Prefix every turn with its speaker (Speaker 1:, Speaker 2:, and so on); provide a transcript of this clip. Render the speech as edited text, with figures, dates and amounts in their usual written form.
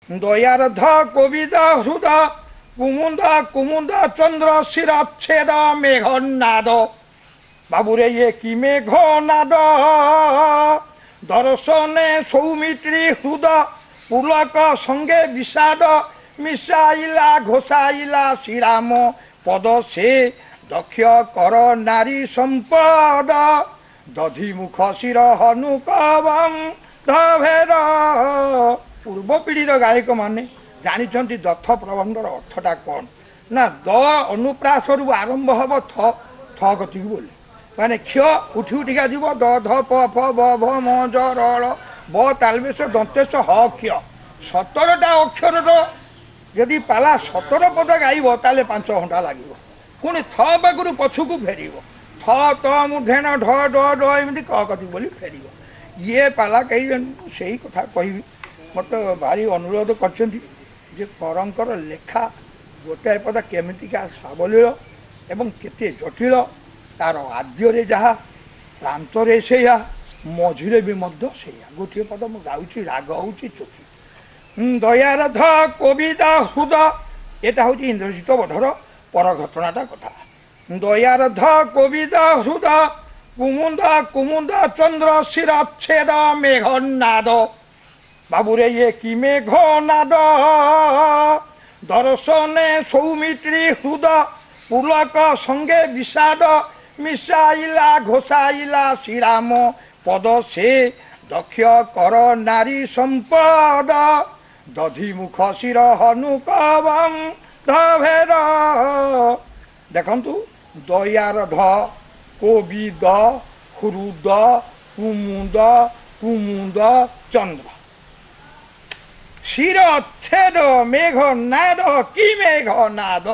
Speaker 1: দয়ার্ধ কবিতা হৃদ কুমুদ কুমুদ চন্দ্র শিরচ্ছেদ মেঘনাদ। বাবুরে ইয়ে কি মেঘনাদ, দর্শনে সৌমিত্রী হৃদ পুলক সঙ্গে বিষাদ। মিশাইলা ঘোষাইলা শ্রীরাম পদ সে দক্ষ কর নারী সম্পদ। দধিমুখ শির হনুকবং ধভেদ। ପୂର୍ବ ପିଢ଼ିର ଗାୟକମାନେ ଜାଣିଛନ୍ତି ଦଥ ପ୍ରବନ୍ଧର ଅର୍ଥଟା କ'ଣ ନା, ଦ ଅନୁପ୍ରାସରୁ ଆରମ୍ଭ ହେବ ଥ ଥ ଗତିକୁ ବୋଲି, ମାନେ କ୍ଷୟ ଉଠି ଉଠିକା ଯିବ ଦ ଧ ପ ଫ ବ ଭ ମ ଜ ର ଳ ବ ତାଲବେଶ ଦନ୍ତେଶ ହ କ୍ଷୟ। 17ଟା ଅକ୍ଷରର ଯଦି ପାଲା 17 ପଦ ଗାଇବ ତାହେଲେ 5 ଘଣ୍ଟା ଲାଗିବ। ପୁଣି ଥ ପାଖରୁ ପଛକୁ ଫେରିବ, ଥ ତ ମୂର୍ଦ୍ଧେଣ ଢ ଡ ଡ ଏମିତି କ ଗତି ବୋଲି ଫେରିବ। ଇଏ ପାଲା କେହି ସେଇ କଥା କହିବି। ମୋତେ ଭାରି ଅନୁରୋଧ କରିଛନ୍ତି ଯେ କରଙ୍କର ଲେଖା ଗୋଟାଏ ପଦ କେମିତିକା ସାବଲୀଳ ଏବଂ କେତେ ଜଟିଳ, ତାର ଆଦ୍ୟରେ ଯାହା ପ୍ରାନ୍ତରେ ସେଇଆ, ମଝିରେ ବି ମଧ୍ୟ ସେଇଆ। ଗୋଟିଏ ପଦ ମୁଁ ଗାଉଛି, ରାଗ ହେଉଛି ଚୋଖୀ। ଦୟାରଧ କବିତା ହୃଦ, ଏଟା ହେଉଛି ଇନ୍ଦ୍ରଜିତ ବଧର ପର ଘଟଣାଟା କଥା। ଦୟାରଧ କବିତା ହୃଦ କୁମୁଦ କୁମୁଦ ଚନ୍ଦ୍ର ଶିରଚ୍ଛେଦ মেঘনাদ। বাবুরে ইয়ে কি মেঘনাদ, দর্শনে সৌমিত্রী হৃদ পুলক সঙ্গে বিষাদ। মিশাইলা ঘোষাইলা শ্রীরাম পদ সে দক্ষ কর নারী সম্পদ। দধিমুখ শির হনুকবং ধভেদ। দেখন্তু দয়ারধ কবিদ হৃদ কুমুদ কুমুদ চন্দ্র শিরচ্ছেদ মেঘনাদ। কি মেঘনাদ?